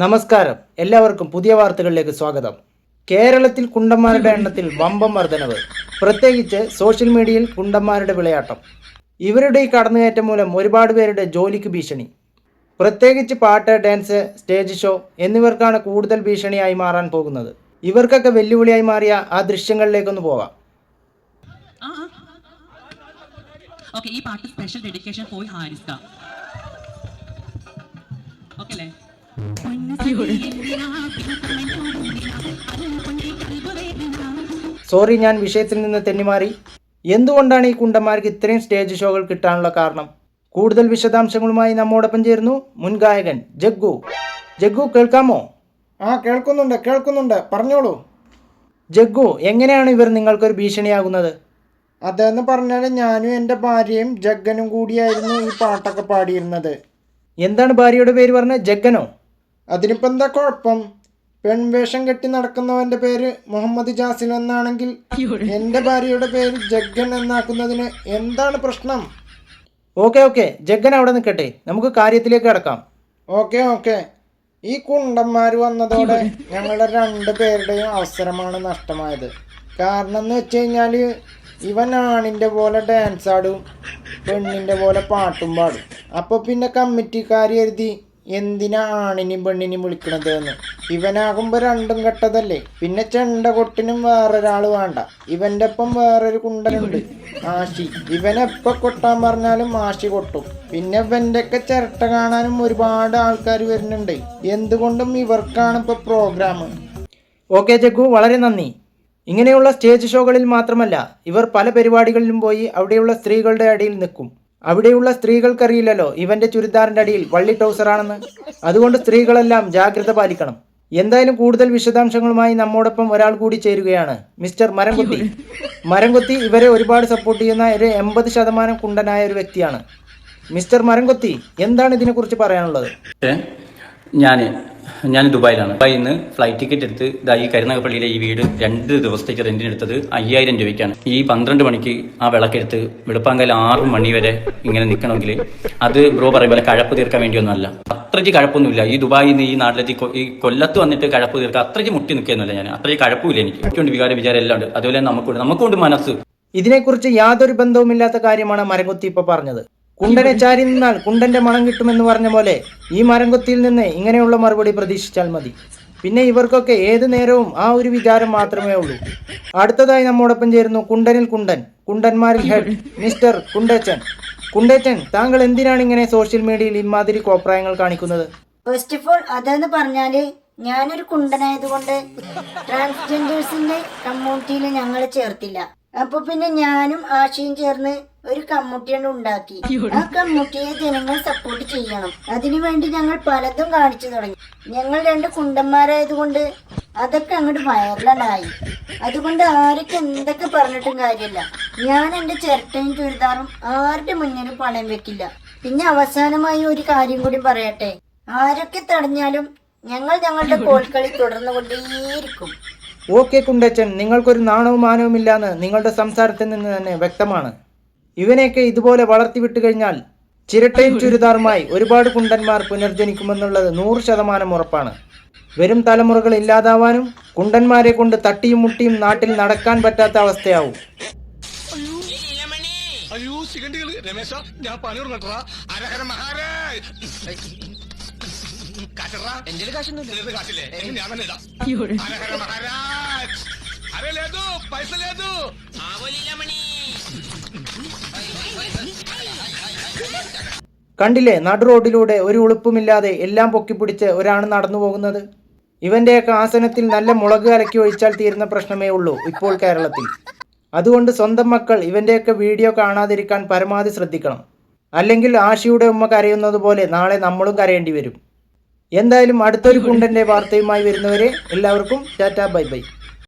നമസ്കാരം, എല്ലാവർക്കും പുതിയ വാർത്തകളിലേക്ക് സ്വാഗതം. കേരളത്തിൽ കുണ്ടന്മാരുടെ എണ്ണത്തിൽ വമ്പം വർധനവ്. പ്രത്യേകിച്ച് സോഷ്യൽ മീഡിയയിൽ കുണ്ടന്മാരുടെ വിളയാട്ടം. ഇവരുടെ ഈ കടന്നുകയറ്റം മൂലം ഒരുപാട് പേരുടെ ജോലിക്ക് ഭീഷണി. പ്രത്യേകിച്ച് പാട്ട്, ഡാൻസ്, സ്റ്റേജ് ഷോ എന്നിവർക്കാണ് കൂടുതൽ ഭീഷണിയായി മാറാൻ പോകുന്നത്. ഇവർക്കൊക്കെ വെല്ലുവിളിയായി മാറിയ ആ ദൃശ്യങ്ങളിലേക്കൊന്ന് പോകാം. ഈ പാട്ട് സ്പെഷ്യൽ ഡെഡിക്കേഷൻ ഫോർ ഹാരിസ്ക. ഓക്കേ അല്ലേ? സോറി, ഞാൻ വിഷയത്തിൽ നിന്ന് തെന്നിമാറി. എന്തുകൊണ്ടാണ് ഈ കുണ്ടന്മാർക്ക് ഇത്രയും സ്റ്റേജ് ഷോകൾ കിട്ടാനുള്ള കാരണം? കൂടുതൽ വിശദാംശങ്ങളുമായി നമ്മോടൊപ്പം ചേരുന്നു മുൻ ഗായകൻ ജഗ്ഗു. ജഗ്ഗു, കേൾക്കാമോ? കേൾക്കുന്നുണ്ട്, പറഞ്ഞോളൂ. ജഗ്ഗു, എങ്ങനെയാണ് ഇവർ നിങ്ങൾക്കൊരു ഭീഷണിയാകുന്നത്? അതെന്ന് പറഞ്ഞാൽ ഞാനും എൻ്റെ ഭാര്യയും ജഗ്ഗനും കൂടിയായിരുന്നു ഈ പാട്ടൊക്കെ പാടിയിരുന്നത്. എന്താണ് ഭാര്യയുടെ പേര് പറഞ്ഞത്? ജഗ്ഗനോ? അതിനിപ്പോൾ എന്താ കുഴപ്പം? പെൺവേഷം കെട്ടി നടക്കുന്നവൻ്റെ പേര് മുഹമ്മദ് ജാസിൻ എന്നാണെങ്കിൽ എൻ്റെ ഭാര്യയുടെ പേര് ജഗ്ഗൻ എന്നാക്കുന്നതിന് എന്താണ് പ്രശ്നം? ഓക്കെ, ജഗ്ഗൻ അവിടെ നിൽക്കട്ടെ, നമുക്ക് കാര്യത്തിലേക്ക് കടക്കാം. ഓക്കെ. ഈ കുണ്ടന്മാർ വന്നതോടെ ഞങ്ങളുടെ 2 പേരുടെയും അവസരമാണ് നഷ്ടമായത്. കാരണം എന്ന് വെച്ച് കഴിഞ്ഞാൽ ഇവൻ ആണിൻ്റെ പോലെ ഡാൻസ് ആടും, പെണ്ണിൻ്റെ പോലെ പാട്ടും പാടും. അപ്പോൾ പിന്നെ കമ്മിറ്റിക്കാർ കരുതി എന്തിനാ ആണിനെയും പെണ്ണിനെയും വിളിക്കണത് എന്ന്. ഇവനാകുമ്പോൾ രണ്ടും കെട്ടതല്ലേ. പിന്നെ ചെണ്ട കൊട്ടിനും വേറൊരാൾ വേണ്ട. ഇവൻ്റെ ഒപ്പം വേറൊരു കുണ്ടനുണ്ട്, ആശി. ഇവനെപ്പോൾ കൊട്ടാൻ പറഞ്ഞാലും ആശി കൊട്ടും. പിന്നെ ഇവൻ്റെയൊക്കെ ചിരട്ട കാണാനും ഒരുപാട് ആൾക്കാർ വരുന്നുണ്ട്. എന്തുകൊണ്ടും ഇവർക്കാണ് ഇപ്പോൾ പ്രോഗ്രാം. ഓക്കെ ജഗ്ഗു, വളരെ നന്ദി. ഇങ്ങനെയുള്ള സ്റ്റേജ് ഷോകളിൽ മാത്രമല്ല, ഇവർ പല പരിപാടികളിലും പോയി അവിടെയുള്ള സ്ത്രീകളുടെ അടിയിൽ നിൽക്കും. അവിടെയുള്ള സ്ത്രീകൾക്കറിയില്ലല്ലോ ഇവൻ്റെ ചുരിദാറിൻ്റെ അടിയിൽ വള്ളി ടൗസറാണെന്ന്. അതുകൊണ്ട് സ്ത്രീകളെല്ലാം ജാഗ്രത പാലിക്കണം. എന്തായാലും കൂടുതൽ വിശദാംശങ്ങളുമായി നമ്മോടൊപ്പം ഒരാൾ കൂടി ചേരുകയാണ്, മിസ്റ്റർ മരംകൊത്തി. ഇവരെ ഒരുപാട് സപ്പോർട്ട് ചെയ്യുന്ന ഒരു 80% കുണ്ടനായ ഒരു വ്യക്തിയാണ്. മിസ്റ്റർ മരംകൊത്തി, എന്താണ് ഇതിനെക്കുറിച്ച് പറയാനുള്ളത്? ഞാൻ ദുബായിലാണ്. ദുബായിൽ നിന്ന് ഫ്ലൈറ്റ് ടിക്കറ്റ് എടുത്ത് ഈ കരുനാഗപ്പള്ളിയിലെ ഈ വീട് 2 ദിവസത്തേക്ക് റെന്റിനെടുത്തത് 5000 രൂപയ്ക്കാണ്. ഈ 12 മണിക്ക് ആ വിളക്കെടുത്ത് വെളുപ്പാങ്കാലം 6 മണി വരെ ഇങ്ങനെ നിൽക്കണമെങ്കിൽ അത് ബ്രോ പറയും പോലെ കഴപ്പ് തീർക്കാൻ വേണ്ടിയൊന്നുമല്ല. അത്രയ്ക്ക് കഴപ്പൊന്നുമില്ല. ഈ ദുബായിൽ നിന്ന് ഈ നാട്ടിലെത്തി ഈ കൊല്ലത്ത് വന്നിട്ട് കഴപ്പ് തീർക്കാൻ അത്രയ്ക്ക് മുട്ടി നിൽക്കുന്നില്ല. ഞാൻ അത്രയ്ക്ക് കഴപ്പമില്ല. എനിക്കുണ്ട് വിചാരം എല്ലാം ഉണ്ട്. അതുപോലെ നമുക്കുണ്ട് മനസ്സ്. ഇതിനെക്കുറിച്ച് യാതൊരു ബന്ധവുമില്ലാത്ത കാര്യമാണ് മരംകൊത്തി ഇപ്പോൾ പറഞ്ഞത്. കുണ്ടനെ ചാരി നിന്നാൽ കുണ്ടന്റെ മണം കിട്ടുമെന്ന് പറഞ്ഞ പോലെ ഈ മരംകൊത്തിയിൽ നിന്ന് ഇങ്ങനെയുള്ള മറുപടി പ്രതീക്ഷിച്ചാൽ മതി. പിന്നെ ഇവർക്കൊക്കെ ഏതു നേരവും ആ ഒരു വിചാരം മാത്രമേ ഉള്ളൂ. അടുത്തതായി നമ്മോടൊപ്പം ചേരുന്നു കുണ്ടന്മാരിൽ ഹെഡ് മിസ്റ്റർ കുണ്ടേച്ചൻ, താങ്കൾ എന്തിനാണ് ഇങ്ങനെ സോഷ്യൽ മീഡിയയിൽ ഇമാതിരി കോപ്രായങ്ങൾ കാണിക്കുന്നത്? ഫസ്റ്റ് ഓഫ് ഓൾ അതെന്ന് പറഞ്ഞാല് ഞാനൊരു കുണ്ടനായതുകൊണ്ട് ട്രാൻസ്ജെൻഡേഴ്സിന്റെ കമ്മ്യൂണിറ്റിയിൽ ഞങ്ങൾ ചേർത്തില്ല. അപ്പൊ പിന്നെ ഞാനും ആശയും ചേർന്ന് ഒരു കമ്മിറ്റിയാണ് ഉണ്ടാക്കി. ആ കമ്മിറ്റിയെ ജനങ്ങൾ സപ്പോർട്ട് ചെയ്യണം. അതിനുവേണ്ടി ഞങ്ങൾ പലതും കാണിച്ചു തുടങ്ങി. ഞങ്ങൾ 2 കുണ്ടന്മാരായതുകൊണ്ട് അതൊക്കെ അങ്ങോട്ട് വൈറലായി. അതുകൊണ്ട് ആരൊക്കെ എന്തൊക്കെ പറഞ്ഞിട്ടും കാര്യമില്ല. ഞാൻ എൻ്റെ ചിരട്ടയും ചുരിദാറും ആരുടെ മുന്നിലും പണയം വെക്കില്ല. പിന്നെ അവസാനമായി ഒരു കാര്യം കൂടി പറയട്ടെ, ആരൊക്കെ തടഞ്ഞാലും ഞങ്ങൾ ഞങ്ങളുടെ കോൽക്കളി തുടർന്നുകൊണ്ടേയിരിക്കും. ഓക്കെ കുണ്ടച്ചൻ, നിങ്ങൾക്കൊരു നാണവും മാനവും ഇല്ലാന്ന് നിങ്ങളുടെ സംസാരത്തിൽ നിന്ന് തന്നെ വ്യക്തമാണ്. ഇവനെയൊക്കെ ഇതുപോലെ വളർത്തി വിട്ടു കഴിഞ്ഞാൽ ചിരട്ടയും ചുരിദാറുമായി ഒരുപാട് കുണ്ടന്മാർ പുനർജനിക്കുമെന്നുള്ളത് 100% ഉറപ്പാണ്. വരും തലമുറകൾ ഇല്ലാതാവാനും കുണ്ടന്മാരെ കൊണ്ട് തട്ടിയും മുട്ടിയും നാട്ടിൽ നടക്കാൻ പറ്റാത്ത അവസ്ഥയാവും. കണ്ടില്ലേ, നടു റോഡിലൂടെ ഒരു ഉളുപ്പുമില്ലാതെ എല്ലാം പൊക്കിപ്പിടിച്ച് ഒരാണ് നടന്നു പോകുന്നത്. ഇവന്റെയൊക്കെ ആസനത്തിൽ നല്ല മുളക് കലക്കി ഒഴിച്ചാൽ തീരുന്ന പ്രശ്നമേ ഉള്ളൂ ഇപ്പോൾ കേരളത്തിൽ. അതുകൊണ്ട് സ്വന്തം മക്കൾ ഇവന്റെയൊക്കെ വീഡിയോ കാണാതിരിക്കാൻ പരമാവധി ശ്രദ്ധിക്കണം. അല്ലെങ്കിൽ ആഷിയുടെ ഉമ്മ കരയുന്നത് പോലെ നാളെ നമ്മളും കരയേണ്ടി വരും. എന്തായാലും അടുത്തൊരു കുണ്ടന്റെ വാർത്തയുമായി വരുന്നവരെ എല്ലാവർക്കും ടാറ്റാ, ബൈ.